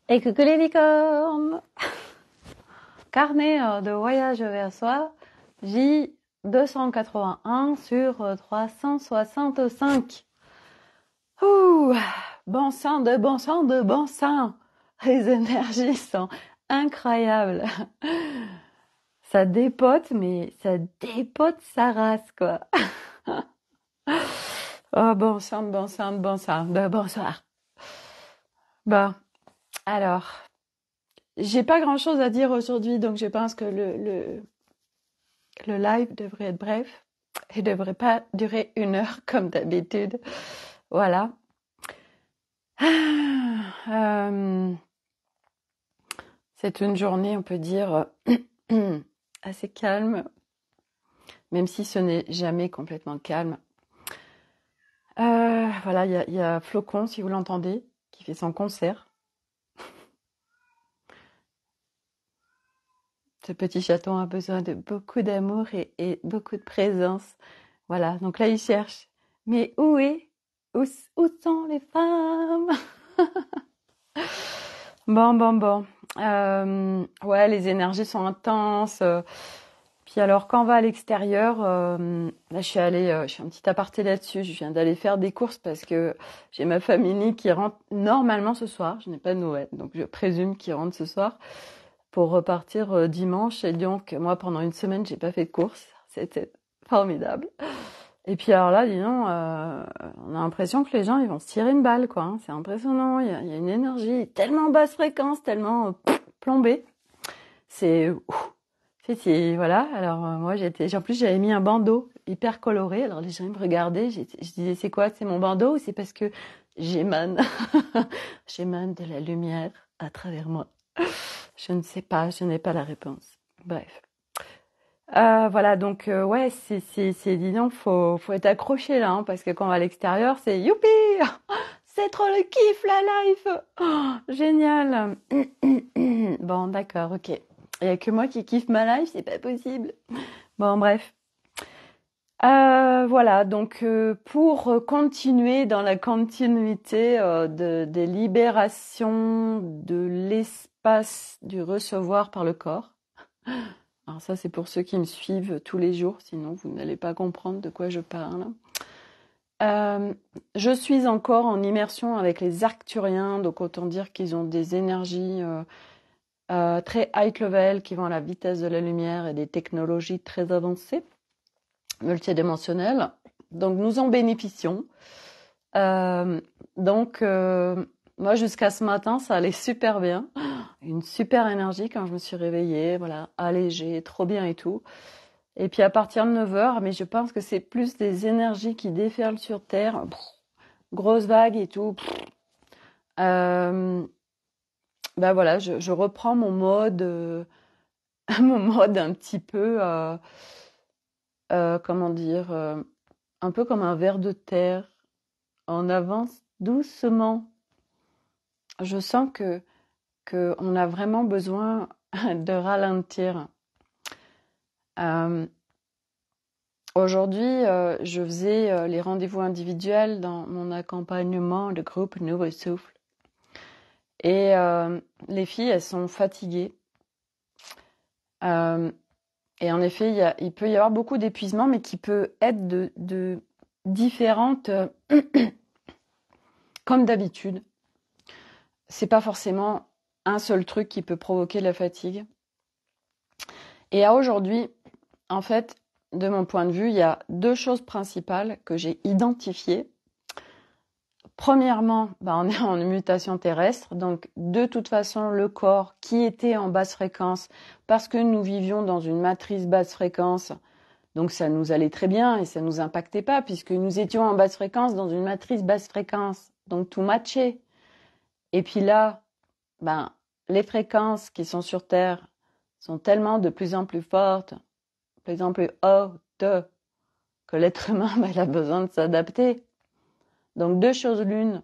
Et coucou les licornes! Carnet de voyage vers soi, J281 sur 365. Ouh, bon sang de bon sang de bon sang! Les énergies sont incroyables. Ça dépote, mais ça dépote sa race, quoi. Oh, bon sang de bon sang de bon sang de bonsoir. Bon, alors, j'ai pas grand-chose à dire aujourd'hui, donc je pense que le live devrait être bref et devrait pas durer 1 heure comme d'habitude. Voilà. C'est une journée, on peut dire, assez calme, même si ce n'est jamais complètement calme. Voilà, il y a Flocon, si vous l'entendez, qui fait son concert. Ce petit chaton a besoin de beaucoup d'amour et beaucoup de présence. Voilà, donc là, il cherche. Mais où sont les femmes? Bon. Ouais, les énergies sont intenses. Puis alors, quand on va à l'extérieur, là, je fais un petit aparté là-dessus. Je viens d'aller faire des courses parce que j'ai ma famille qui rentre normalement ce soir. Je n'ai pas de nouvelles, donc je présume qu'ils rentrent ce soir pour repartir dimanche. Et donc, moi, pendant une semaine, j'ai pas fait de courses. C'était formidable. Et puis alors là, dis donc, on a l'impression que les gens, ils vont se tirer une balle, quoi. Hein. C'est impressionnant. Il y a une énergie tellement basse fréquence, tellement plombée. Voilà. Alors moi, en plus, j'avais mis un bandeau hyper coloré. Alors les gens ils me regardaient. Je disais, c'est quoi? C'est mon bandeau ou c'est parce que j'émane, j'émane de la lumière à travers moi? Je ne sais pas. Je n'ai pas la réponse. Bref. Voilà, donc ouais, dis donc, faut être accroché là, hein, parce que quand on va à l'extérieur, c'est youpi, c'est trop le kiff la life, oh, génial. Bon, d'accord, ok. Il y a que moi qui kiffe ma life, c'est pas possible. Bon, bref. Voilà, donc pour continuer dans la continuité des libérations de l'espace du recevoir par le corps. Alors ça, c'est pour ceux qui me suivent tous les jours, sinon vous n'allez pas comprendre de quoi je parle. Je suis encore en immersion avec les Arcturiens, donc autant dire qu'ils ont des énergies très high level, qui vont à la vitesse de la lumière et des technologies très avancées, multidimensionnelles. Donc nous en bénéficions. Moi, jusqu'à ce matin, ça allait super bien. Une super énergie quand je me suis réveillée, voilà, allégée, trop bien et tout. Et puis à partir de 9h, mais je pense que c'est plus des énergies qui déferlent sur Terre, grosse vague et tout. Voilà, je reprends mon mode, mon mode un petit peu, comment dire, un peu comme un ver de terre. On avance doucement. Je sens que on a vraiment besoin de ralentir. Aujourd'hui, je faisais les rendez-vous individuels dans mon accompagnement de groupe Nouveau Souffle. Et les filles, elles sont fatiguées. Et en effet, il peut y avoir beaucoup d'épuisement, mais qui peut être de différentes, comme d'habitude. C'est pas forcément un seul truc qui peut provoquer la fatigue. Et à aujourd'hui, en fait, de mon point de vue, il y a 2 choses principales que j'ai identifiées. Premièrement, on est en mutation terrestre, donc de toute façon, le corps qui était en basse fréquence, parce que nous vivions dans une matrice basse fréquence, donc ça nous allait très bien et ça nous impactait pas, puisque nous étions en basse fréquence dans une matrice basse fréquence, donc tout matchait. Et puis là, les fréquences qui sont sur Terre sont tellement de plus en plus fortes, de plus en plus hautes, que l'être humain, il a besoin de s'adapter. Donc 2 choses l'une.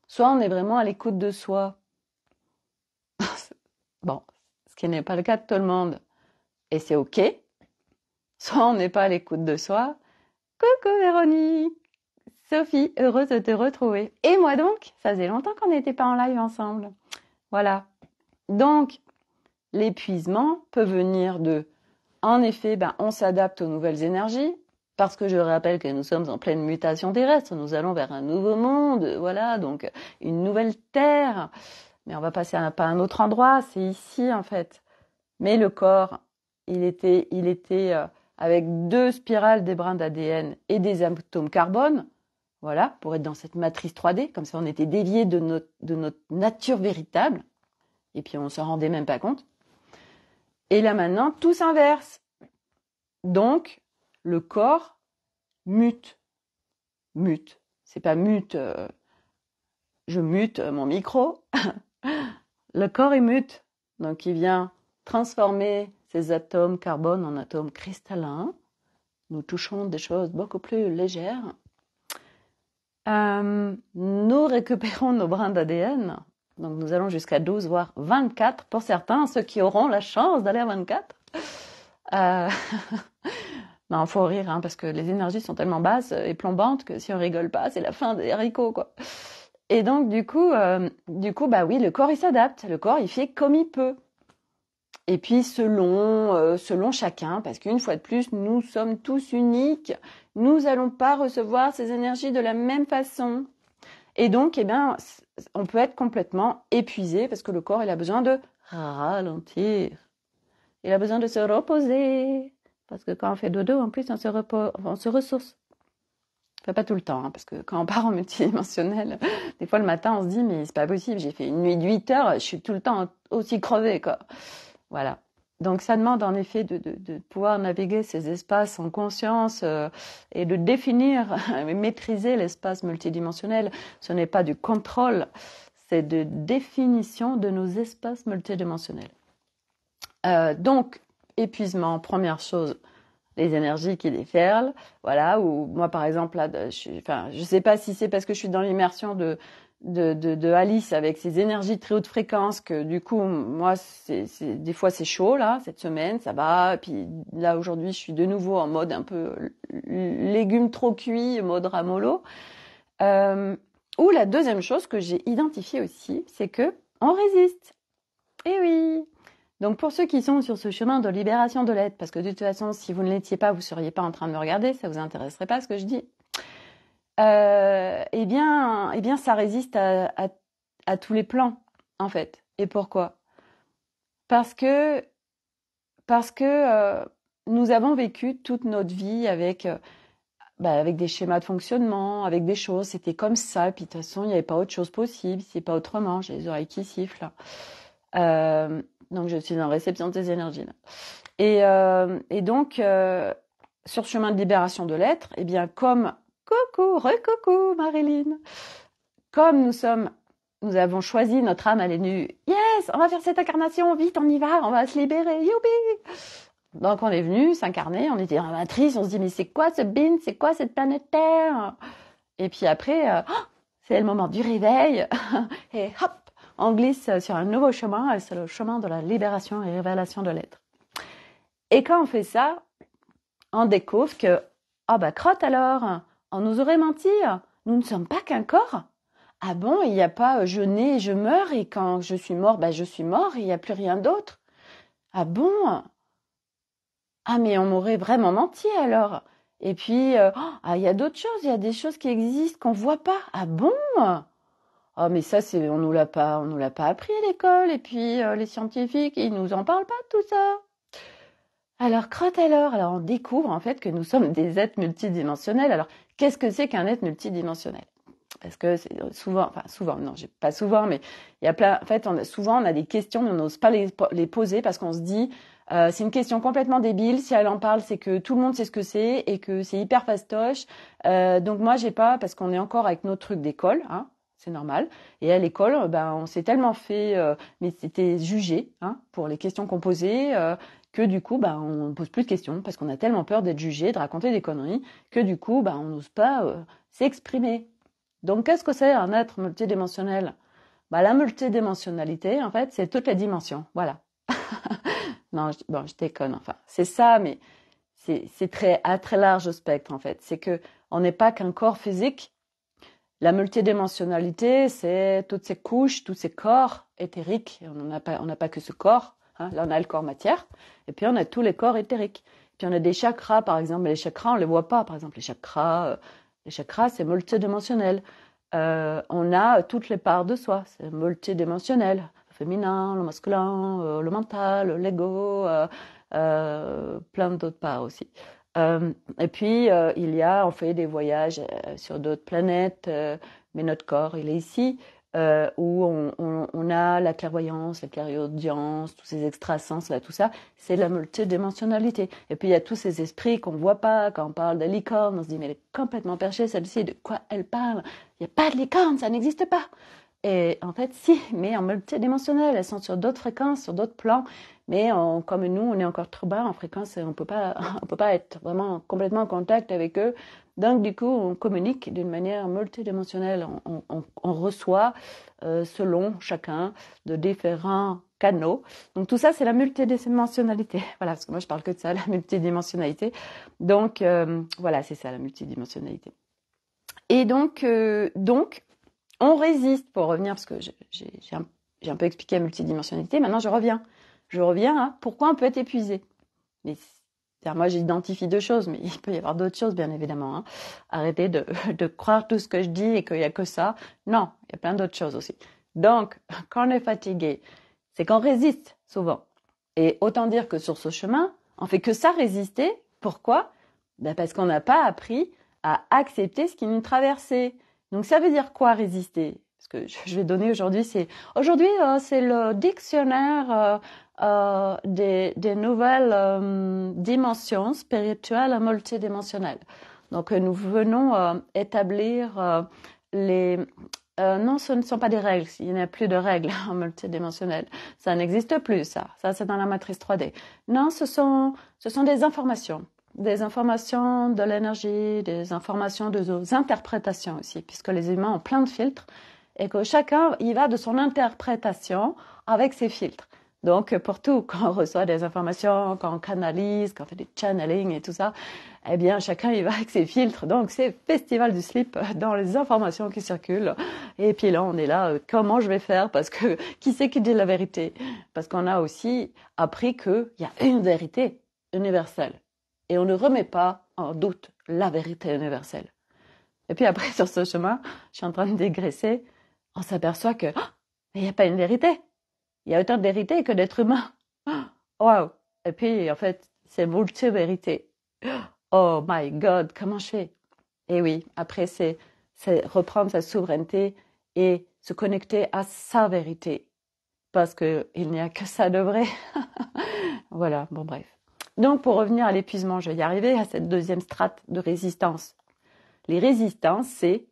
Soit on est vraiment à l'écoute de soi. Bon, ce qui n'est pas le cas de tout le monde. Et c'est ok. Soit on n'est pas à l'écoute de soi. Coucou Véronique. Sophie, heureuse de te retrouver. Et moi donc, ça faisait longtemps qu'on n'était pas en live ensemble. Voilà. Donc, l'épuisement peut venir en effet, on s'adapte aux nouvelles énergies, parce que je rappelle que nous sommes en pleine mutation terrestre, nous allons vers un nouveau monde, voilà, donc une nouvelle terre, mais on va passer pas à un autre endroit, c'est ici en fait. Mais le corps, il était avec 2 spirales des brins d'ADN et des atomes carbone, voilà, pour être dans cette matrice 3D, comme ça on était dévié de notre nature véritable, et puis on se rendait même pas compte. Et là maintenant, tout s'inverse. Donc, le corps mute. Mute. C'est pas mute, je mute mon micro. Le corps est mute. Donc, il vient transformer ces atomes carbone en atomes cristallins. Nous touchons des choses beaucoup plus légères. Nous récupérons nos brins d'ADN. Donc, nous allons jusqu'à 12, voire 24 pour certains, ceux qui auront la chance d'aller à 24. Non, faut rire, parce que les énergies sont tellement basses et plombantes que si on rigole pas, c'est la fin des haricots, quoi. Et donc, du coup, oui, le corps, il s'adapte. Le corps, il fait comme il peut. Et puis, selon chacun, parce qu'une fois de plus, nous sommes tous uniques. Nous allons pas recevoir ces énergies de la même façon. Et donc, on peut être complètement épuisé parce que le corps, il a besoin de ralentir. Il a besoin de se reposer. Parce que quand on fait dodo, en plus, on se ressource. Enfin, pas tout le temps, parce que quand on part en multidimensionnel, des fois le matin, on se dit, mais c'est pas possible, j'ai fait une nuit de 8 heures, je suis tout le temps aussi crevée, quoi. Voilà. Donc, ça demande en effet de pouvoir naviguer ces espaces en conscience et de définir et maîtriser l'espace multidimensionnel. Ce n'est pas du contrôle, c'est de définition de nos espaces multidimensionnels. Donc, épuisement, première chose, les énergies qui déferlent, voilà, ou moi par exemple, là, je sais pas si c'est parce que je suis dans l'immersion de Alice avec ses énergies de très haute fréquence que du coup, moi, des fois c'est chaud, là, cette semaine, ça va, et puis là aujourd'hui, je suis de nouveau en mode un peu légumes trop cuits, mode ramollo. Ou la deuxième chose que j'ai identifiée aussi, c'est que on résiste. Eh oui! Donc pour ceux qui sont sur ce chemin de libération de l'être, parce que de toute façon, si vous ne l'étiez pas, vous ne seriez pas en train de me regarder, ça ne vous intéresserait pas ce que je dis. Eh bien, ça résiste à tous les plans, en fait. Et pourquoi ? Parce que nous avons vécu toute notre vie avec des schémas de fonctionnement, avec des choses, c'était comme ça, et puis de toute façon, il n'y avait pas autre chose possible, c'est pas autrement, j'ai les oreilles qui sifflent. Donc je suis en réception de ces énergies là. Et donc sur chemin de libération de l'être, eh bien comme coucou Marilyn, comme nous avons choisi, notre âme elle est venue, yes, on va faire cette incarnation, vite on y va, on va se libérer, youpi. Donc on est venu s'incarner, on était dans la matrice, on se dit mais c'est quoi ce bin, c'est quoi cette planète Terre? Et puis après, c'est le moment du réveil et hop, on glisse sur un nouveau chemin, et c'est le chemin de la libération et révélation de l'être. Et quand on fait ça, on découvre que, crotte alors, on nous aurait menti, nous ne sommes pas qu'un corps. Ah bon, il n'y a pas je nais et je meurs, et quand je suis mort, je suis mort, il n'y a plus rien d'autre. Ah bon? Ah mais on m'aurait vraiment menti alors. Et puis, il y a d'autres choses, il y a des choses qui existent qu'on ne voit pas. Ah bon? Oh, mais ça, on nous l'a pas appris à l'école. Et puis, les scientifiques, ils nous en parlent pas de tout ça. Alors, crotte alors. Alors, on découvre, en fait, que nous sommes des êtres multidimensionnels. Alors, qu'est-ce que c'est qu'un être multidimensionnel? Parce que c'est souvent, non, pas souvent, mais il y a plein, en fait, souvent, on a des questions, mais on n'ose pas les poser parce qu'on se dit, c'est une question complètement débile. Si elle en parle, c'est que tout le monde sait ce que c'est et que c'est hyper fastoche. Donc moi, j'ai pas, parce qu'on est encore avec nos trucs d'école, c'est normal. Et à l'école, on s'est tellement fait, mais c'était jugé, pour les questions qu'on posait, que du coup, on ne pose plus de questions parce qu'on a tellement peur d'être jugé, de raconter des conneries, que du coup, on n'ose pas s'exprimer. Donc, qu'est-ce que c'est un être multidimensionnel? La multidimensionnalité, en fait, c'est toutes les dimensions. Voilà. Non, je déconne. Enfin, c'est ça, mais c'est à très large spectre, en fait. C'est que on n'est pas qu'un corps physique. La multidimensionnalité, c'est toutes ces couches, tous ces corps éthériques. On n'a pas que ce corps. Hein. Là, on a le corps matière, et puis on a tous les corps éthériques. Puis on a des chakras, par exemple. Les chakras, on les voit pas. Par exemple, les chakras, c'est multidimensionnel. On a toutes les parts de soi, c'est multidimensionnel. Le féminin, le masculin, le mental, l'ego, plein d'autres parts aussi. Et puis, on fait des voyages sur d'autres planètes, mais notre corps, il est ici, où on a la clairvoyance, la clairaudience, tous ces extrasens, là, tout ça, c'est la multidimensionnalité. Et puis, il y a tous ces esprits qu'on ne voit pas. Quand on parle de licorne, on se dit, mais elle est complètement perchée, celle-ci, de quoi elle parle? Il n'y a pas de licorne, ça n'existe pas. Et en fait, si, mais en multidimensionnel, elles sont sur d'autres fréquences, sur d'autres plans. Mais comme nous, on est encore trop bas en fréquence, on peut pas être vraiment complètement en contact avec eux. Donc, du coup, on communique d'une manière multidimensionnelle. On reçoit, selon chacun, de différents canaux. Donc, tout ça, c'est la multidimensionnalité. Voilà, parce que moi, je parle que de ça, la multidimensionnalité. Donc, voilà, c'est ça, la multidimensionnalité. Et donc, on résiste, pour revenir, parce que j'ai un peu expliqué la multidimensionnalité. Maintenant, je reviens à pourquoi on peut être épuisé. Mais moi, j'identifie deux choses, mais il peut y avoir d'autres choses, bien évidemment. Hein. Arrêtez de croire tout ce que je dis et qu'il n'y a que ça. Non, il y a plein d'autres choses aussi. Donc, quand on est fatigué, c'est qu'on résiste souvent. Et autant dire que sur ce chemin, on fait que ça, résister. Pourquoi? Parce qu'on n'a pas appris à accepter ce qui nous traversait. Donc, ça veut dire quoi, résister? Ce que je vais donner aujourd'hui, c'est le dictionnaire des nouvelles dimensions spirituelles et multidimensionnelles. Donc, nous venons établir non, ce ne sont pas des règles. Il n'y a plus de règles en multidimensionnel. Ça n'existe plus, ça. Ça, c'est dans la matrice 3D. Non, ce sont des informations. Des informations de l'énergie, des informations de nos interprétations aussi, puisque les humains ont plein de filtres et que chacun y va de son interprétation avec ses filtres. Donc, pour tout, quand on reçoit des informations, quand on canalise, quand on fait des channeling et tout ça, eh bien, chacun y va avec ses filtres. Donc, c'est festival du slip dans les informations qui circulent. Et puis là, on est là, comment je vais faire? Parce que qui c'est qui dit la vérité? Parce qu'on a aussi appris qu'il y a une vérité universelle. Et on ne remet pas en doute la vérité universelle. Et puis après, sur ce chemin, je suis en train de dégraisser, on s'aperçoit que il n'y a pas une vérité. Il y a autant de vérité que d'êtres humains. Waouh! Et puis, en fait, c'est multi-vérité. Oh my God, comment je fais? Et oui, après, c'est reprendre sa souveraineté et se connecter à sa vérité. Parce qu'il n'y a que ça de vrai. Voilà, bon bref. Donc, pour revenir à l'épuisement, je vais y arriver à cette deuxième strate de résistance. Les résistances, c'est,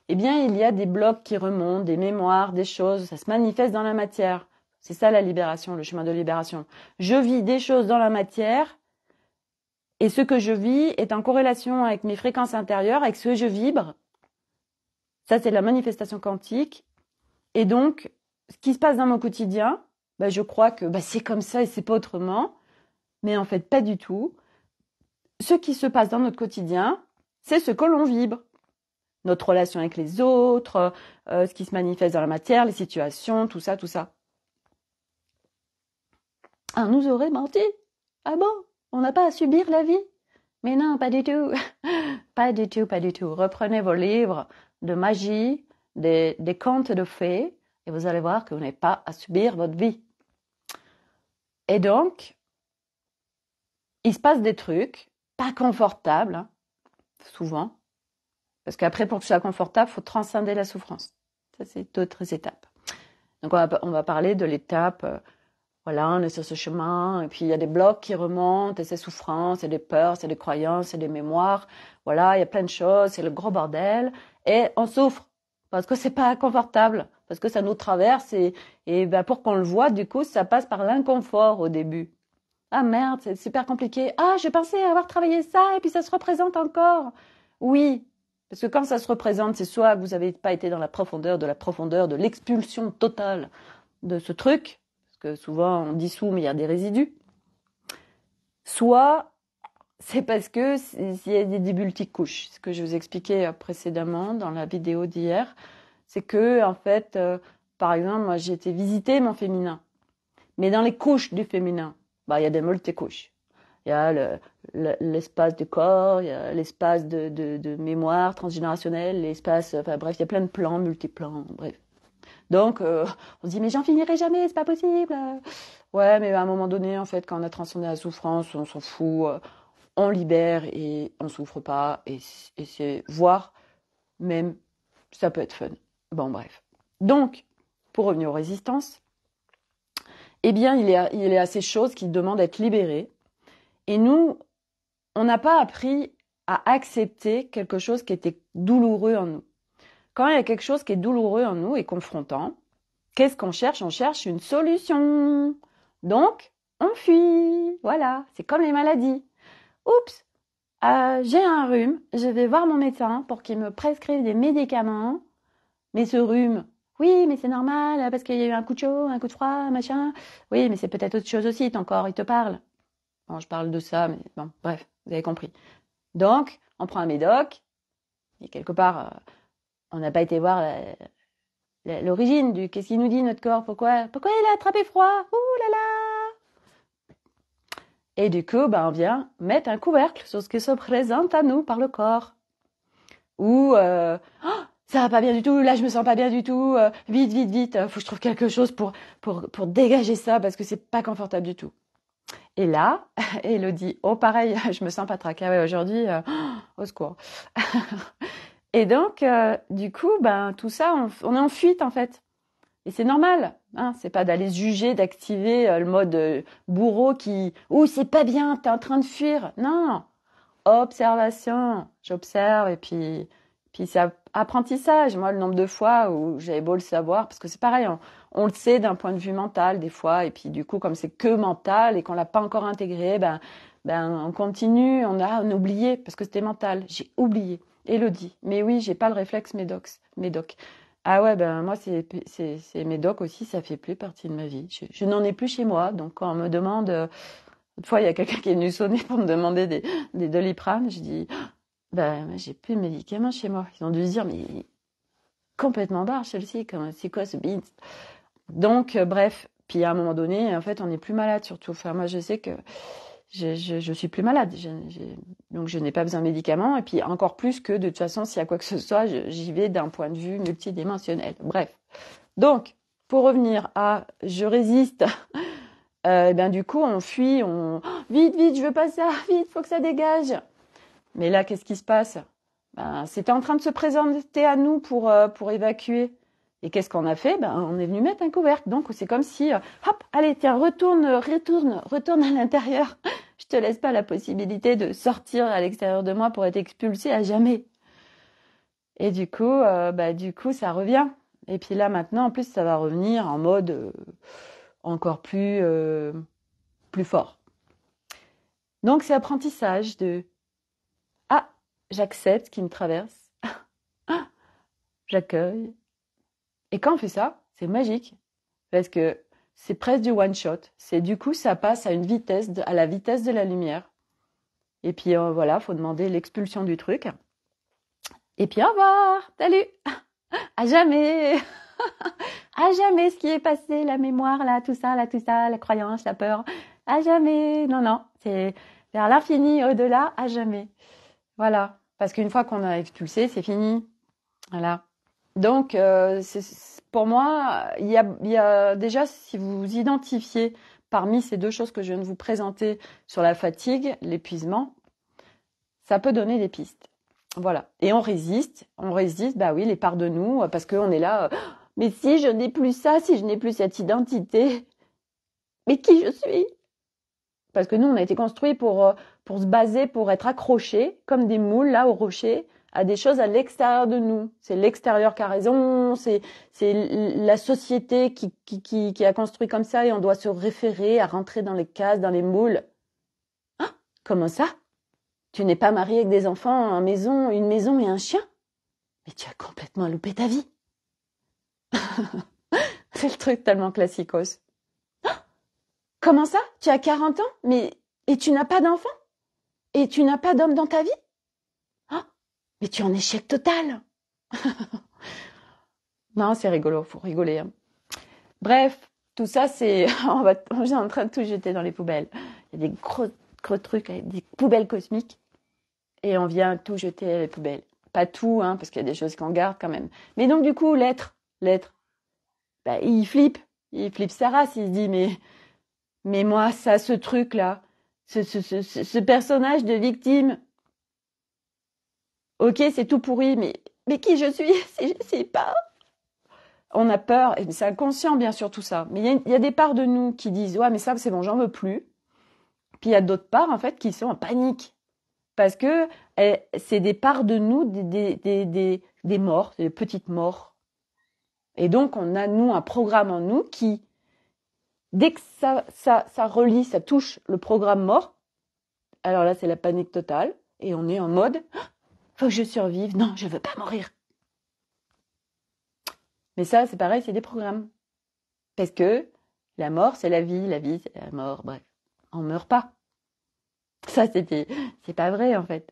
il y a des blocs qui remontent, des mémoires, des choses, ça se manifeste dans la matière. C'est ça la libération, le chemin de libération. Je vis des choses dans la matière et ce que je vis est en corrélation avec mes fréquences intérieures, avec ce que je vibre. Ça, c'est la manifestation quantique. Et donc, ce qui se passe dans mon quotidien, je crois que c'est comme ça et c'est pas autrement. Mais en fait, pas du tout. Ce qui se passe dans notre quotidien, c'est ce que l'on vibre. Notre relation avec les autres, ce qui se manifeste dans la matière, les situations, tout ça, tout ça. Ah, on nous aurait menti. Ah bon? On n'a pas à subir la vie? Mais non, pas du tout. Pas du tout, pas du tout. Reprenez vos livres de magie, des contes de fées, et vous allez voir que vous n'avez pas à subir votre vie. Et donc, il se passe des trucs pas confortables, hein, souvent, parce qu'après, pour que ce soit confortable, il faut transcender la souffrance. Ça, c'est d'autres étapes. Donc, on va parler de l'étape, voilà, on est sur ce chemin, et puis il y a des blocs qui remontent, et c'est souffrance, c'est des peurs, c'est des croyances, c'est des mémoires, voilà, il y a plein de choses, c'est le gros bordel, et on souffre, parce que c'est pas confortable, parce que ça nous traverse, et pour qu'on le voit, du coup, ça passe par l'inconfort au début. Ah merde, c'est super compliqué. Ah, je pensais avoir travaillé ça et puis ça se représente encore. Oui, parce que quand ça se représente, c'est soit que vous n'avez pas été dans la profondeur de l'expulsion totale de ce truc, parce que souvent on dissout mais il y a des résidus, soit C'est parce que s'il y a des multicouches. Ce que je vous expliquais précédemment dans la vidéo d'hier, c'est que, en fait, par exemple, moi, j'ai été visiter mon féminin. Mais dans les couches du féminin, bah, il y a des multicouches. Il y a l'espace du corps, il y a l'espace de mémoire transgénérationnelle, l'espace, enfin bref, il y a plein de plans, multiplans, bref. Donc, on se dit, mais j'en finirai jamais, c'est pas possible. Ouais, mais à un moment donné, en fait, quand on a transcendé la souffrance, on s'en fout, on libère et on souffre pas, et c'est, voire même, ça peut être fun. Bon, bref. Donc, pour revenir aux résistances, eh bien, il y a ces choses qui demandent d'être libérées. Et nous, on n'a pas appris à accepter quelque chose qui était douloureux en nous. Quand il y a quelque chose qui est douloureux en nous et confrontant, qu'est-ce qu'on cherche? On cherche une solution. Donc, on fuit. Voilà, c'est comme les maladies. Oups, j'ai un rhume, je vais voir mon médecin pour qu'il me prescrive des médicaments. Mais ce rhume, oui, mais c'est normal, parce qu'il y a eu un coup de chaud, un coup de froid, machin. Oui, mais c'est peut-être autre chose aussi, ton corps, il te parle. Bon, je parle de ça, mais bon, bref, vous avez compris. Donc, on prend un médoc, et quelque part, on n'a pas été voir l'origine du qu'est-ce qu'il nous dit notre corps, pourquoi il a attrapé froid, ouh là là. Et du coup, on vient mettre un couvercle sur ce qui se présente à nous par le corps. Ou ça va pas bien du tout, là je me sens pas bien du tout, vite, vite, vite, faut que je trouve quelque chose pour dégager ça parce que c'est pas confortable du tout. Et là, Elodie, oh pareil, je me sens pas traquée, ouais, aujourd'hui, au secours. Et donc, du coup, tout ça, on est en fuite en fait. Et c'est normal, hein, c'est pas d'aller juger, d'activer le mode bourreau qui, ouh c'est pas bien, t'es en train de fuir. Non, observation, j'observe et puis c'est apprentissage. Moi, le nombre de fois où j'avais beau le savoir, parce que c'est pareil, on le sait d'un point de vue mental des fois, et puis du coup, comme c'est que mental et qu'on l'a pas encore intégré, on continue, on a oublié parce que c'était mental. J'ai oublié. Élodie, mais oui, j'ai pas le réflexe médoc. Ah ouais, moi c'est médoc aussi, ça fait plus partie de ma vie. Je n'en ai plus chez moi, donc quand on me demande, une fois il y a quelqu'un qui est venu sonner pour me demander des Doliprane, je dis j'ai plus de médicaments chez moi. Ils ont dû se dire mais complètement barre celle-ci, c'est quoi ce beans? Donc bref, puis à un moment donné, en fait, on n'est plus malade surtout. Enfin moi je sais que je suis plus malade, donc je n'ai pas besoin de médicaments et puis encore plus que de toute façon s'il y a quoi que ce soit, j'y vais d'un point de vue multidimensionnel. Bref. Donc pour revenir à je résiste, du coup on fuit, vite vite, je veux pas ça, vite, faut que ça dégage. Mais là, qu'est-ce qui se passe? C'était en train de se présenter à nous pour évacuer. Et qu'est-ce qu'on a fait? On est venu mettre un couvercle. Donc, c'est comme si, hop, allez, tiens, retourne à l'intérieur. Je te laisse pas la possibilité de sortir à l'extérieur de moi pour être expulsé à jamais. Et du coup, ça revient. Et puis là, maintenant, en plus, ça va revenir en mode encore plus fort. Donc, c'est apprentissage de j'accepte ce qui me traverse. J'accueille. Et quand on fait ça, c'est magique. Parce que c'est presque du one shot. C'est du coup, ça passe à à la vitesse de la lumière. Et puis voilà, faut demander l'expulsion du truc. Et puis au revoir, salut, à jamais, à jamais ce qui est passé, la mémoire, là, tout ça, la croyance, la peur, à jamais. Non, c'est vers l'infini, au-delà, à jamais. Voilà. Parce qu'une fois qu'on a expulsé, c'est fini. Voilà. Donc, pour moi, il y a déjà, si vous identifiez parmi ces deux choses que je viens de vous présenter sur la fatigue, l'épuisement, ça peut donner des pistes. Voilà. Et on résiste, oui, les parts de nous, parce qu'on est là, mais si je n'ai plus ça, si je n'ai plus cette identité, mais qui je suis? Parce que nous, on a été construits pour se baser, pour être accrochés, comme des moules, là, au rocher, à des choses à l'extérieur de nous. C'est l'extérieur qui a raison, c'est la société qui a construit comme ça et on doit se référer à rentrer dans les cases, dans les moules. Ah, comment ça? Tu n'es pas marié avec des enfants, une maison et un chien? Mais tu as complètement loupé ta vie. C'est le truc tellement classicos. Ah, comment ça? Tu as 40 ans? Et tu n'as pas d'enfant? Et tu n'as pas d'homme dans ta vie? Ah, mais tu es en échec total. Non, c'est rigolo, faut rigoler. Hein. Bref, tout ça, c'est... on est en train de tout jeter dans les poubelles. Il y a des gros trucs, avec des poubelles cosmiques. Et on vient tout jeter à les poubelles. Pas tout, hein, parce qu'il y a des choses qu'on garde quand même. Mais donc, du coup, l'être, bah, il flippe sa race. Il se dit, mais moi, ça, ce truc-là, ce personnage de victime, ok, c'est tout pourri, mais qui je suis si je sais pas? On a peur, et c'est inconscient bien sûr tout ça, mais il y a des parts de nous qui disent ouais mais ça c'est bon, j'en veux plus. Puis il y a d'autres parts en fait qui sont en panique parce que c'est des parts de nous, des morts, des petites morts. Et donc on a nous un programme en nous qui, dès que ça relie, ça touche le programme mort, alors là c'est la panique totale et on est en mode faut que je survive, non je veux pas mourir. Mais ça c'est pareil, c'est des programmes. Parce que la mort, c'est la vie c'est la mort, bref. On meurt pas. Ça, c'est pas vrai, en fait.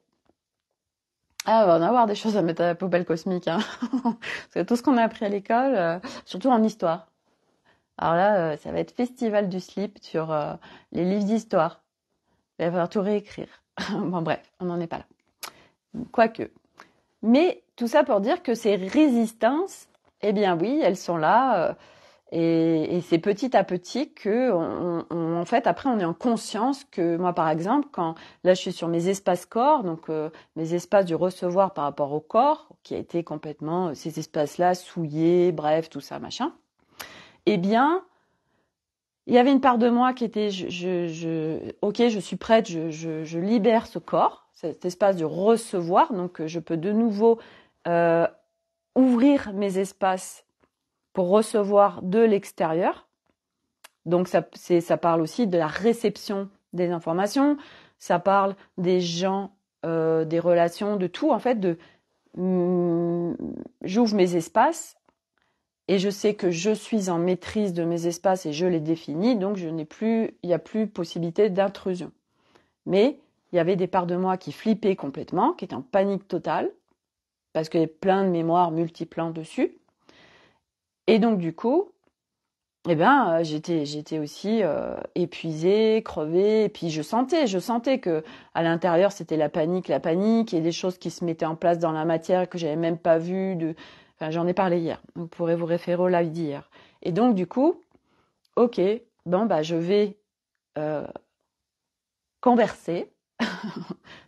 Ah, on va en avoir des choses à mettre à la poubelle cosmique, hein. Parce que tout ce qu'on a appris à l'école, surtout en histoire. Alors là, ça va être festival du slip sur les livres d'histoire. Il va falloir tout réécrire. Bon, bref, on n'en est pas là. Quoique. Mais tout ça pour dire que ces résistances, eh bien oui, elles sont là. Et c'est petit à petit que, en fait, après, on est en conscience que moi, par exemple, quand là, je suis sur mes espaces corps, donc mes espaces du recevoir par rapport au corps, qui a été complètement ces espaces-là souillés, bref, tout ça, machin. Eh bien, il y avait une part de moi qui était, ok, je suis prête, je libère ce corps, cet espace du recevoir, donc je peux de nouveau ouvrir mes espaces pour recevoir de l'extérieur. Donc ça parle aussi de la réception des informations, ça parle des gens, des relations, de tout en fait. J'ouvre mes espaces et je sais que je suis en maîtrise de mes espaces et je les définis, donc il n'y a plus possibilité d'intrusion. Mais il y avait des parts de moi qui flippaient complètement, qui étaient en panique totale parce qu'il y avait plein de mémoires multiples dessus. Et donc du coup, eh ben, j'étais aussi épuisée, crevée, et puis je sentais que à l'intérieur c'était la panique, et des choses qui se mettaient en place dans la matière que j'avais même pas vues. Enfin, j'en ai parlé hier. Vous pourrez vous référer au live d'hier. Et donc du coup, ok, bon bah je vais converser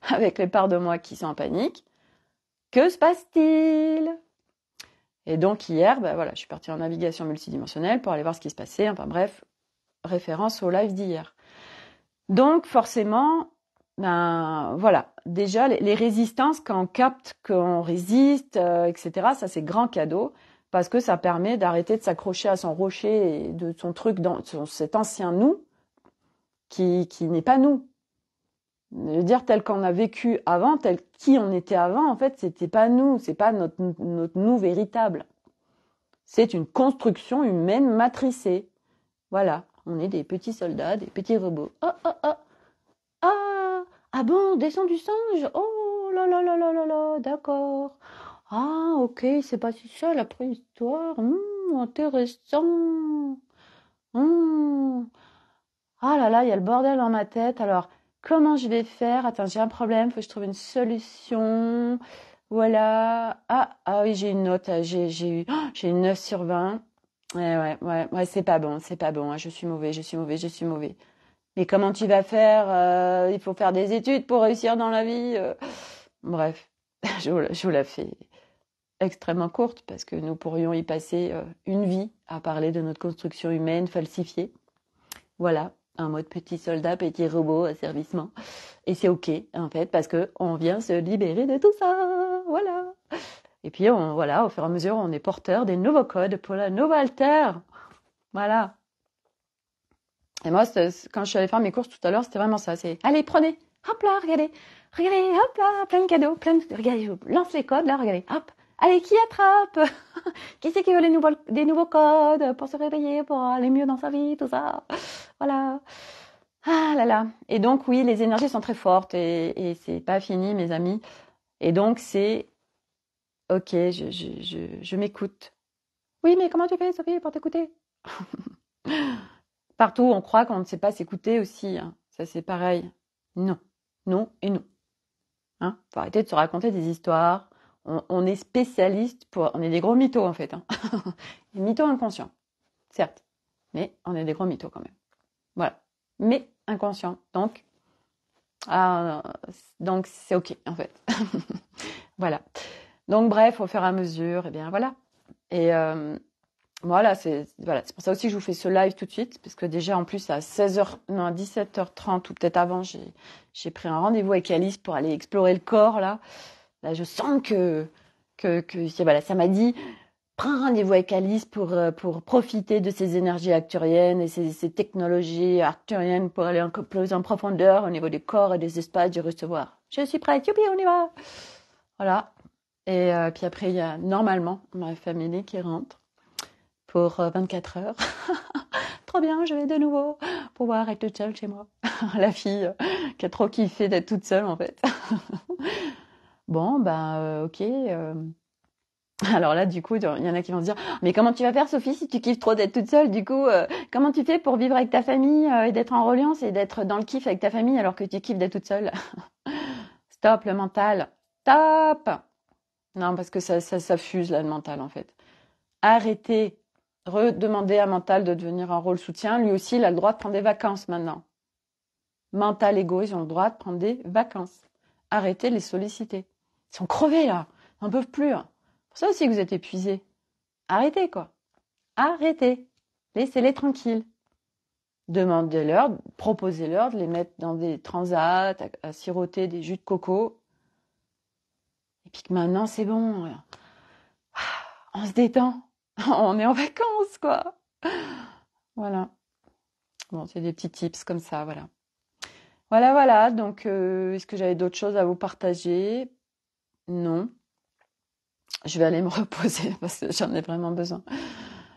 avec les parts de moi qui sont en panique. Que se passe-t-il? Et donc hier, bah voilà, je suis partie en navigation multidimensionnelle pour aller voir ce qui se passait. Enfin bref, référence au live d'hier. Donc forcément, ben voilà, déjà les résistances, quand on capte qu'on résiste, etc., ça c'est grand cadeau parce que ça permet d'arrêter de s'accrocher à son rocher et de son truc, dans cet ancien nous qui n'est pas nous. Je veux dire, tel qu'on a vécu avant, tel qui on était avant, en fait, c'était pas nous, c'est pas notre nous véritable. C'est une construction humaine matricée. Voilà, on est des petits soldats, des petits robots. Oh, oh, oh. Ah bon, descend du singe? Oh là là là là là là, d'accord. Ah, ok, c'est pas si ça la préhistoire. Intéressant. Ah là là, il y a le bordel dans ma tête. Alors, comment je vais faire? Attends, j'ai un problème, faut que je trouve une solution. Voilà. Ah oui, j'ai une note. J'ai une 9 sur 20. Ouais, c'est pas bon, c'est pas bon. Hein, je suis mauvais. Mais comment tu vas faire? Il faut faire des études pour réussir dans la vie. Bref, je vous la fais extrêmement courte parce que nous pourrions y passer une vie à parler de notre construction humaine falsifiée. Voilà, un mode petit soldat, petit robot, asservissement. Et c'est ok, en fait, parce que on vient se libérer de tout ça. Voilà. Et puis, voilà, au fur et à mesure, on est porteur des nouveaux codes pour la nouvelle Terre. Voilà. Et moi, quand je suis allée faire mes courses tout à l'heure, c'était vraiment ça. C'est, allez, prenez, hop là, regardez, hop là, plein de cadeaux, regardez, je vous lance les codes, là, regardez, hop. Allez, qui attrape? Qui c'est qui veut des nouveaux codes pour se réveiller, pour aller mieux dans sa vie, tout ça? Voilà. Ah là là. Et donc oui, les énergies sont très fortes et c'est pas fini, mes amis. Et donc c'est ok, je m'écoute. Oui, mais comment tu fais, Sophie, pour t'écouter? Partout, on croit qu'on ne sait pas s'écouter aussi, hein. Ça, c'est pareil. Non, non et non. Hein, faut arrêter de se raconter des histoires. On est spécialiste on est des gros mythos en fait, hein. Des mythos inconscients, certes, mais on est des gros mythos quand même. Voilà, mais inconscients. Ah, donc c'est ok en fait. Voilà. Donc bref, au fur et à mesure, et bien voilà. Et voilà, c'est pour ça aussi que je vous fais ce live tout de suite, parce que déjà en plus à 16h, non à 17h30 ou peut-être avant, j'ai pris un rendez-vous avec Alice pour aller explorer le corps là. Là, je sens voilà, ça m'a dit, prends un rendez-vous avec Alice pour profiter de ces énergies arcturiennes et ces technologies arcturiennes pour aller encore plus en profondeur au niveau du corps et des espaces du recevoir. Je suis prête, youpi, on y va. Voilà. Et puis après, il y a normalement ma famille qui rentre pour 24 heures. Trop bien, je vais de nouveau pouvoir être toute seule chez moi. La fille qui a trop kiffé d'être toute seule en fait. Bon, ben ok. Alors là, du coup, il y en a qui vont se dire, mais comment tu vas faire, Sophie, si tu kiffes trop d'être toute seule? Du coup, comment tu fais pour vivre avec ta famille et d'être en reliance et d'être dans le kiff avec ta famille alors que tu kiffes d'être toute seule? Stop le mental. Stop! Non, parce que ça fuse là, le mental en fait. Arrêtez. Redemander à mental de devenir un rôle soutien. Lui aussi, il a le droit de prendre des vacances maintenant. Mental, ego, ils ont le droit de prendre des vacances. Arrêtez de les solliciter. Ils sont crevés là. Ils n'en peuvent plus, hein. C'est pour ça aussi que vous êtes épuisés. Arrêtez quoi. Arrêtez. Laissez-les tranquilles. Demandez-leur, proposez-leur de les mettre dans des transats, à siroter des jus de coco. Et puis que maintenant c'est bon. On se détend. On est en vacances quoi. Voilà. Bon, c'est des petits tips comme ça, voilà. Voilà, voilà. Donc, est-ce que j'avais d'autres choses à vous partager? Non. Je vais aller me reposer parce que j'en ai vraiment besoin.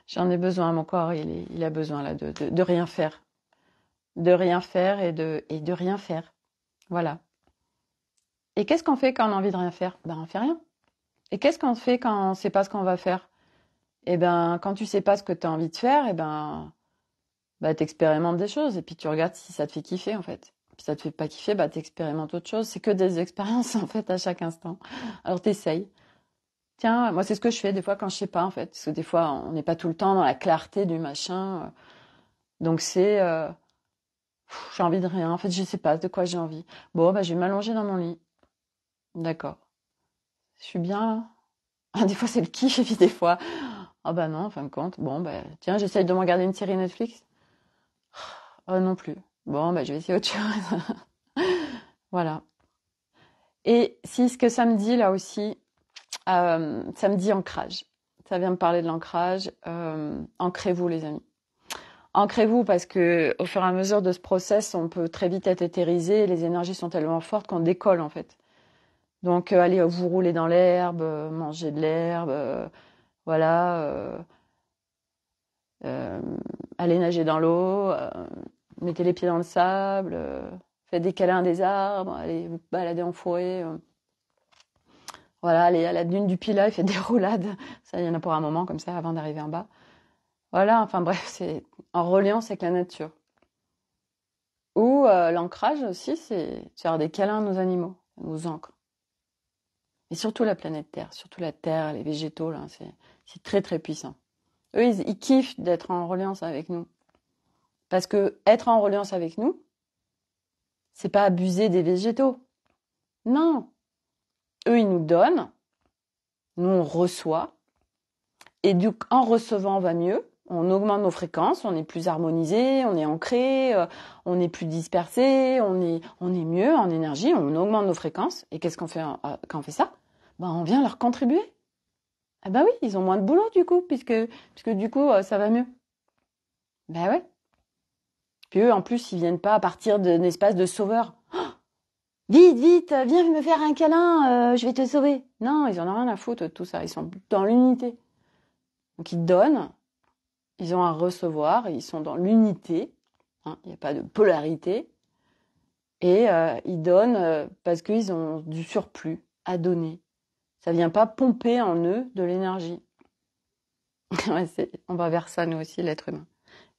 J'en ai besoin. Mon corps, il a besoin là de rien faire. De rien faire et de rien faire. Voilà. Et qu'est-ce qu'on fait quand on a envie de rien faire? Ben, on fait rien. Et qu'est-ce qu'on fait quand on ne sait pas ce qu'on va faire? Eh ben, quand tu sais pas ce que tu as envie de faire, eh ben, bah, t'expérimentes des choses et puis tu regardes si ça te fait kiffer en fait. Puis ça te fait pas kiffer, bah t'expérimentes autre chose. C'est que des expériences en fait à chaque instant. Alors t'essayes. Tiens, moi c'est ce que je fais des fois quand je sais pas en fait, parce que des fois on n'est pas tout le temps dans la clarté du machin. Donc c'est, j'ai envie de rien. En fait, je sais pas de quoi j'ai envie. Bon, bah je vais m'allonger dans mon lit. D'accord. Je suis bien là. Ah, des fois c'est le kiff et puis des fois, ah bah non, en fin de compte. Bon, bah tiens, j'essaye de me regarder une série Netflix. Non plus. Bon, bah je vais essayer autre chose. Voilà. Et si ce que ça me dit là aussi, ça me dit ancrage. Ça vient me parler de l'ancrage. Ancrez-vous les amis. Ancrez-vous parce que au fur et à mesure de ce process, on peut très vite être éthérisé. Les énergies sont tellement fortes qu'on décolle en fait. Donc allez vous rouler dans l'herbe, manger de l'herbe, voilà, euh, allez nager dans l'eau, mettez les pieds dans le sable, faites des câlins à des arbres, allez vous balader en forêt. Voilà, allez à la dune du Pilat et faites des roulades. Ça, il y en a pour un moment comme ça avant d'arriver en bas. Voilà, enfin bref, c'est en reliance avec la nature. Ou l'ancrage aussi, c'est faire des câlins à nos animaux, ça nous ancre. Et surtout la planète Terre, surtout la Terre, les végétaux, là, c'est très très puissant. Eux, ils kiffent d'être en reliance avec nous. Parce que être en reliance avec nous, c'est pas abuser des végétaux. Non. Eux, ils nous donnent, nous on reçoit, et en recevant, on va mieux. On augmente nos fréquences, on est plus harmonisé, on est ancré, on est plus dispersé, on est mieux en énergie, on augmente nos fréquences. Et qu'est-ce qu'on fait quand on fait ça? Ben, on vient leur contribuer. Ah ben oui, ils ont moins de boulot du coup, puisque du coup, ça va mieux. Ben ouais. Puis eux, en plus, ils viennent pas à partir d'un espace de sauveur. Oh, vite, vite, viens me faire un câlin, je vais te sauver. Non, ils en ont rien à foutre de tout ça, ils sont dans l'unité. Donc ils donnent, ils ont à recevoir, ils sont dans l'unité. hein, il n'y a pas de polarité. Et ils donnent parce qu'ils ont du surplus à donner. Ça vient pas pomper en eux de l'énergie. Ouais, on va vers ça, nous aussi, l'être humain.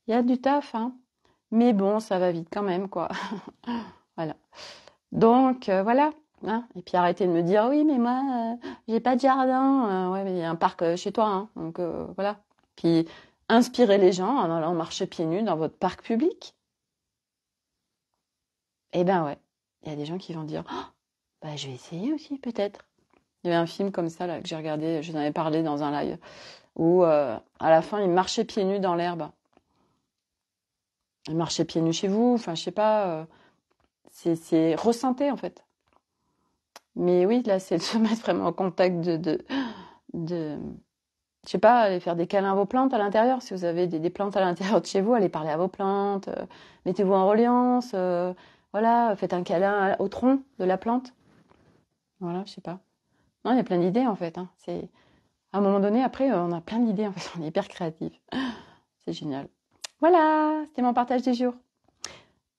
Il y a du taf, hein. Mais bon, ça va vite quand même, quoi. Voilà. Donc, voilà. Hein. Et puis arrêtez de me dire, oui, mais moi, j'ai pas de jardin. Ouais, mais il y a un parc chez toi, hein. Donc, voilà. Puis, inspirez les gens en allant marcher pieds nus dans votre parc public. Eh ben ouais. Il y a des gens qui vont dire, oh, bah, je vais essayer aussi, peut-être. Il y avait un film comme ça, là, que j'ai regardé, je vous en avais parlé dans un live, où, à la fin, il marchait pieds nus dans l'herbe. Il marchait pieds nus chez vous, enfin, je sais pas, c'est ressentez, en fait. Mais oui, là, c'est de se mettre vraiment en contact de, je sais pas, aller faire des câlins à vos plantes à l'intérieur. Si vous avez des plantes à l'intérieur de chez vous, allez parler à vos plantes, mettez-vous en reliance, voilà, faites un câlin au tronc de la plante. Voilà, je sais pas. Non, il y a plein d'idées, en fait, hein. C'est, à un moment donné, après, on a plein d'idées, en fait, on est hyper créatifs. C'est génial. Voilà, c'était mon partage du jour.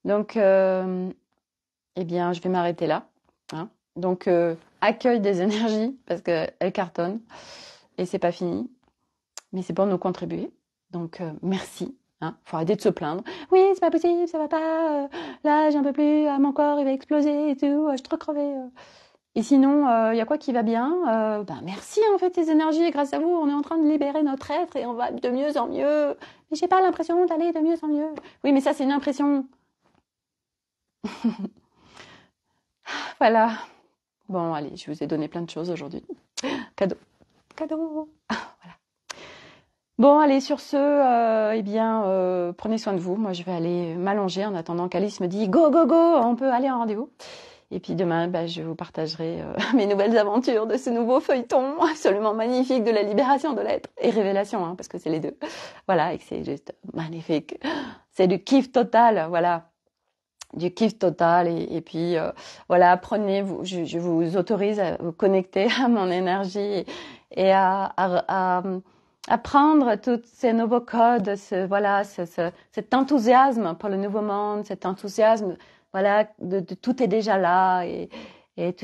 Donc, eh bien, je vais m'arrêter là. Hein. Donc, accueil des énergies, parce qu'elles cartonnent, et c'est pas fini, mais c'est pour nous contribuer. Donc, merci. Hein. Faut arrêter de se plaindre. Oui, c'est pas possible, ça va pas. Là, j'en peux plus. Mon corps, il va exploser et tout. Je suis trop crevée. Et sinon, il y a quoi qui va bien Ben merci en fait les énergies. Grâce à vous, on est en train de libérer notre être et on va de mieux en mieux. Mais j'ai pas l'impression d'aller de mieux en mieux. Oui, mais ça c'est une impression. Voilà. Bon, allez, je vous ai donné plein de choses aujourd'hui. Cadeau. Cadeau. Voilà. Bon, allez, sur ce, eh bien, prenez soin de vous. Moi, je vais aller m'allonger en attendant qu'Alice me dise go, go, go, on peut aller en rendez-vous. Et puis demain, je vous partagerai mes nouvelles aventures de ce nouveau feuilleton absolument magnifique de la libération de l'être et révélation, hein, parce que c'est les deux. Voilà, et que c'est juste magnifique. C'est du kiff total, voilà. Du kiff total et puis voilà, prenez-vous, je vous autorise à vous connecter à mon énergie et à prendre tous ces nouveaux codes, cet enthousiasme pour le nouveau monde, cet enthousiasme, voilà, de tout est déjà là et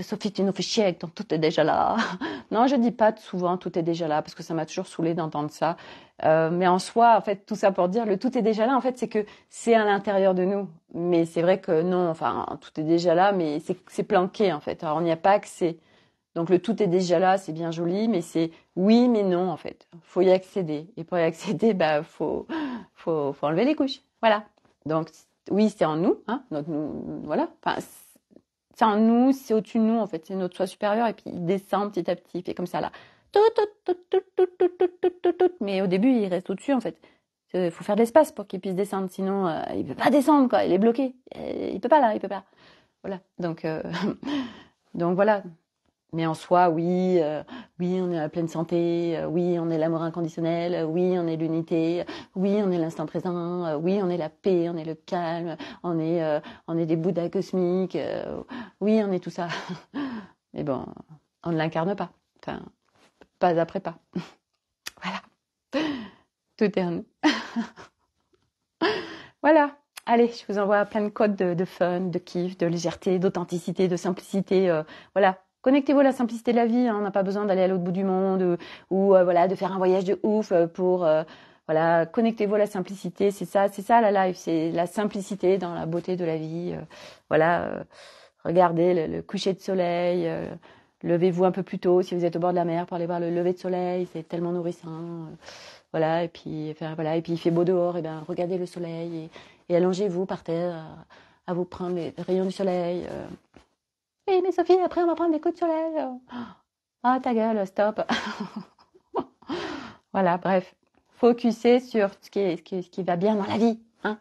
Sophie, tu nous fais chier avec ton tout est déjà là. Non, je dis pas souvent tout est déjà là parce que ça m'a toujours saoulé d'entendre ça. Mais en soi, en fait, tout ça pour dire le tout est déjà là. En fait, c'est que c'est à l'intérieur de nous. Mais c'est vrai que non, enfin, tout est déjà là, mais c'est planqué en fait. Alors on n'y a pas accès. Donc le tout est déjà là, c'est bien joli, mais c'est oui, mais non en fait. Faut y accéder. Et pour y accéder, faut enlever les couches. Voilà. Donc oui, c'est en nous, hein. Voilà. Enfin, c'est en nous, c'est au-dessus de nous en fait. C'est notre soi supérieur et puis il descend petit à petit, il fait comme ça là. Mais au début, il reste au-dessus en fait. Il faut faire de l'espace pour qu'il puisse descendre, sinon il peut pas descendre quoi. Il est bloqué. Il peut pas là, il peut pas. Voilà. Donc donc voilà. Mais en soi, oui, oui, on est à la pleine santé, oui, on est l'amour inconditionnel, oui, on est l'unité, oui, on est l'instant présent, oui, on est la paix, on est le calme, on est des bouddhas cosmiques, oui, on est tout ça. Mais bon, on ne l'incarne pas. Enfin, pas après pas. Voilà. Tout est en nous. Voilà. Allez, je vous envoie plein de codes de fun, de kiff, de légèreté, d'authenticité, de simplicité. Voilà. Connectez-vous à la simplicité de la vie. Hein. On n'a pas besoin d'aller à l'autre bout du monde ou voilà de faire un voyage de ouf pour voilà. Connectez-vous à la simplicité. C'est ça la life. C'est la simplicité dans la beauté de la vie. Voilà. Regardez le coucher de soleil. Levez-vous un peu plus tôt si vous êtes au bord de la mer pour aller voir le lever de soleil. C'est tellement nourrissant. Voilà. Et puis voilà. Et puis il fait beau dehors. Et ben regardez le soleil et allongez-vous par terre à vous prendre les rayons du soleil. Oui, mais Sophie, après on va prendre des coups de soleil. Ah, ta gueule, stop. Voilà, bref. Focuser sur ce qui va bien dans la vie. Hein.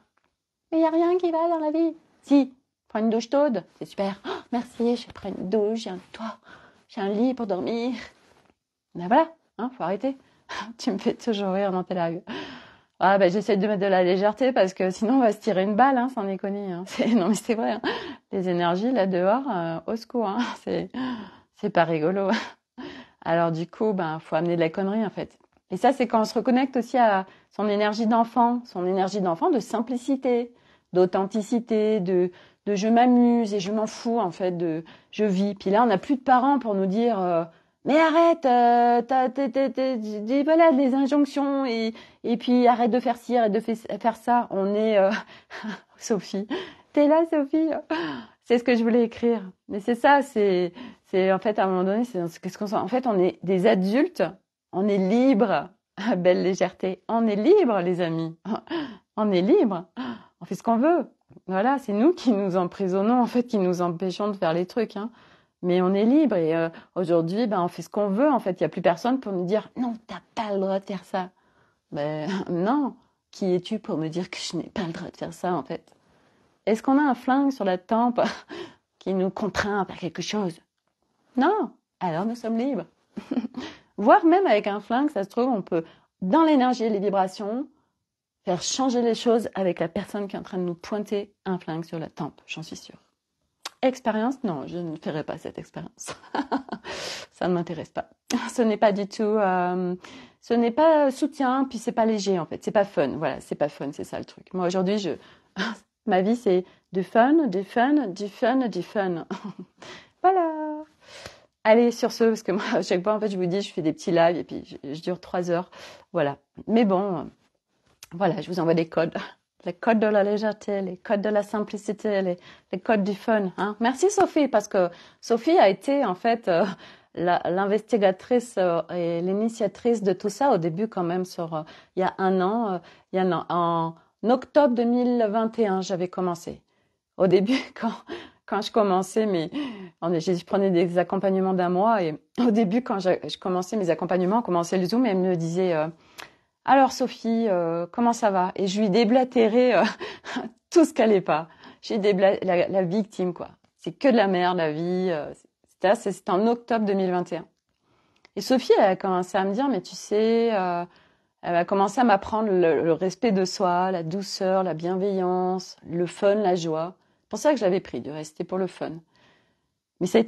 Mais il n'y a rien qui va dans la vie. Si, prends une douche chaude, c'est super. Oh, merci, je prends une douche, j'ai un toit, j'ai un lit pour dormir. Ben voilà, hein, faut arrêter. Tu me fais toujours rire dans tes lives. Ah j'essaie de mettre de la légèreté parce que sinon on va se tirer une balle, hein, sans déconner. Hein. Non mais c'est vrai, hein. Les énergies là dehors, au secours, hein. C'est pas rigolo. Alors du coup, faut amener de la connerie en fait. Et ça c'est quand on se reconnecte aussi à son énergie d'enfant de simplicité, d'authenticité, de je m'amuse et je m'en fous en fait, de je vis. Puis là, on n'a plus de parents pour nous dire mais arrête, voilà des injonctions et puis arrête de faire ci, arrête de faire ça. On est Sophie, t'es là Sophie. C'est ce que je voulais écrire. Mais c'est ça, c'est en fait à un moment donné, qu'est-ce qu'on sent. En fait, on est des adultes, on est libre. Belle légèreté, on est libre les amis. On est libre. On fait ce qu'on veut. Voilà, c'est nous qui nous emprisonnons en fait, qui nous empêchons de faire les trucs. Hein. Mais on est libre et aujourd'hui, ben on fait ce qu'on veut. En fait, il y a plus personne pour nous dire non, t'as pas le droit de faire ça. Ben non. Qui es-tu pour me dire que je n'ai pas le droit de faire ça en fait? Est-ce qu'on a un flingue sur la tempe qui nous contraint à faire quelque chose? Non. Alors nous sommes libres. Voire même avec un flingue, ça se trouve, on peut, dans l'énergie et les vibrations, faire changer les choses avec la personne qui est en train de nous pointer un flingue sur la tempe, j'en suis sûre. Expérience? Non, je ne ferai pas cette expérience. Ça ne m'intéresse pas. Ce n'est pas du tout... ce n'est pas soutien, puis c'est pas léger en fait. C'est pas fun. Voilà, c'est pas fun, c'est ça le truc. Moi aujourd'hui, ma vie c'est du fun, du fun, du fun, du fun. Voilà. Allez, sur ce, parce que moi, à chaque fois, en fait, je vous dis, je fais des petits lives et puis je dure 3 heures. Voilà. Mais bon, voilà, je vous envoie des codes. Les codes de la légèreté, les codes de la simplicité, les codes du fun. Hein. Merci Sophie, parce que Sophie a été en fait l'investigatrice et l'initiatrice de tout ça au début quand même il y a un an, en octobre 2021, j'avais commencé. Au début, quand je commençais, je prenais des accompagnements d'1 mois et au début, quand je commençais mes accompagnements, on commençait le Zoom et elle me disait alors Sophie, comment ça va? Et je lui déblatérais tout ce qu'allait pas. La victime quoi. C'est que de la merde la vie. C'était en octobre 2021. Et Sophie elle a commencé à me dire mais tu sais, elle a commencé à m'apprendre le respect de soi, la douceur, la bienveillance, le fun, la joie. C'est pour ça que je l'avais pris, de rester pour le fun. Mais ça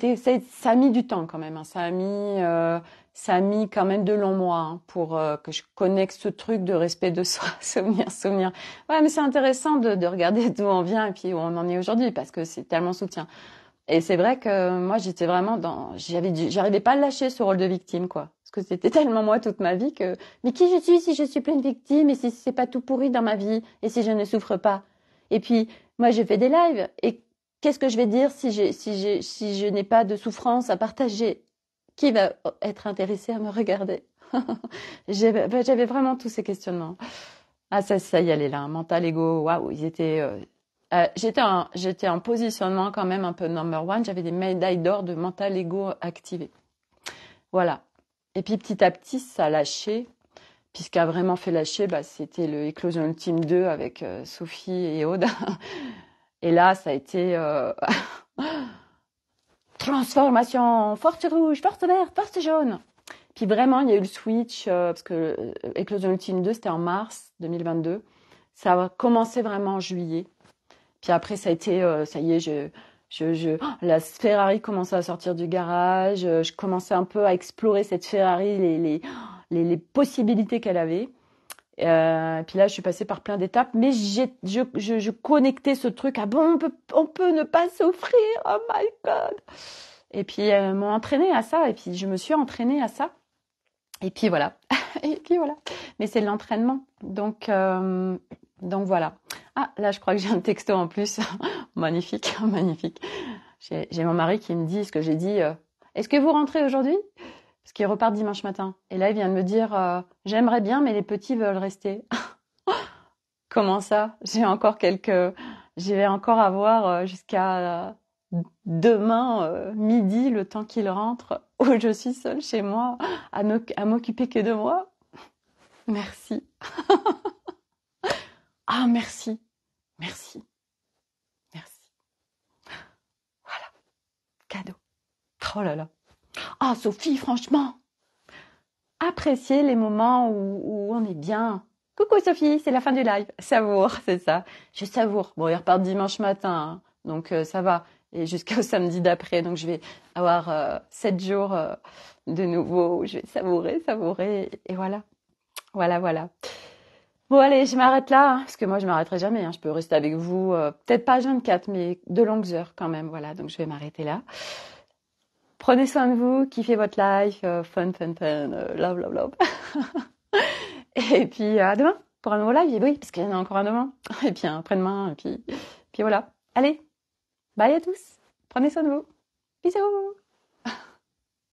a mis du temps quand même. Hein. Ça a mis quand même de longs mois hein, pour que je connecte ce truc de respect de soi, souvenir. Ouais, mais c'est intéressant de regarder d'où on vient et puis où on en est aujourd'hui parce que c'est tellement soutien. Et c'est vrai que moi, j'étais vraiment j'arrivais pas à lâcher ce rôle de victime, quoi. Parce que c'était tellement moi toute ma vie que, mais qui je suis si je suis pleine de victime et si c'est pas tout pourri dans ma vie et si je ne souffre pas. Et puis, moi, j'ai fait des lives et qu'est-ce que je vais dire si je n'ai pas de souffrance à partager? Qui va être intéressé à me regarder? J'avais vraiment tous ces questionnements. Ah, ça y allait là, mental, ego, waouh, ils étaient, j'étais en positionnement quand même un peu number one. J'avais des médailles d'or de mental, ego activé. Voilà. Et puis petit à petit, ça a lâché. Puis ce qui a vraiment fait lâcher, c'était le Éclosion Ultime 2 avec Sophie et Aude. Et là, ça a été transformation, force rouge, force verte, force jaune. Puis vraiment, il y a eu le switch, parce que Éclosion Ultime 2, c'était en mars 2022. Ça a commencé vraiment en juillet. Puis après, ça a été, ça y est, la Ferrari commençait à sortir du garage. Je commençais un peu à explorer cette Ferrari, les possibilités qu'elle avait. Puis là, je suis passée par plein d'étapes, mais je connectais ce truc à bon, on peut ne pas souffrir. Oh my God. Et puis elles m'ont entraînée à ça, et puis je me suis entraînée à ça. Et puis voilà. Et puis voilà. Mais c'est de l'entraînement, donc voilà. Ah, là, je crois que j'ai un texto en plus. Magnifique, magnifique. J'ai mon mari qui me dit ce que j'ai dit. Est-ce que vous rentrez aujourd'hui? Parce qu'il repart dimanche matin. Et là, il vient de me dire j'aimerais bien, mais les petits veulent rester. Comment ça? Je vais encore avoir jusqu'à demain midi, le temps qu'il rentre, où je suis seule chez moi, à m'occuper que de moi. Merci. Ah, merci. Merci. Merci. Voilà. Cadeau. Oh là là. Ah, Sophie, franchement. Appréciez les moments où on est bien. Coucou Sophie, c'est la fin du live. Savoure, c'est ça. Je savoure. Bon, il repart dimanche matin, hein, donc ça va. Et jusqu'au samedi d'après, donc je vais avoir 7 jours de nouveau où je vais savourer. Et voilà. Voilà. Bon, allez, je m'arrête là, parce que moi, je m'arrêterai jamais. Je peux rester avec vous, peut-être pas 24, mais de longues heures quand même. Voilà, donc je vais m'arrêter là. Prenez soin de vous, kiffez votre life, fun, fun, fun, love, love, love. Et puis à demain pour un nouveau live. Oui, parce qu'il y en a encore un demain. Et puis après-demain. Et puis voilà. Allez, bye à tous. Prenez soin de vous. Bisous.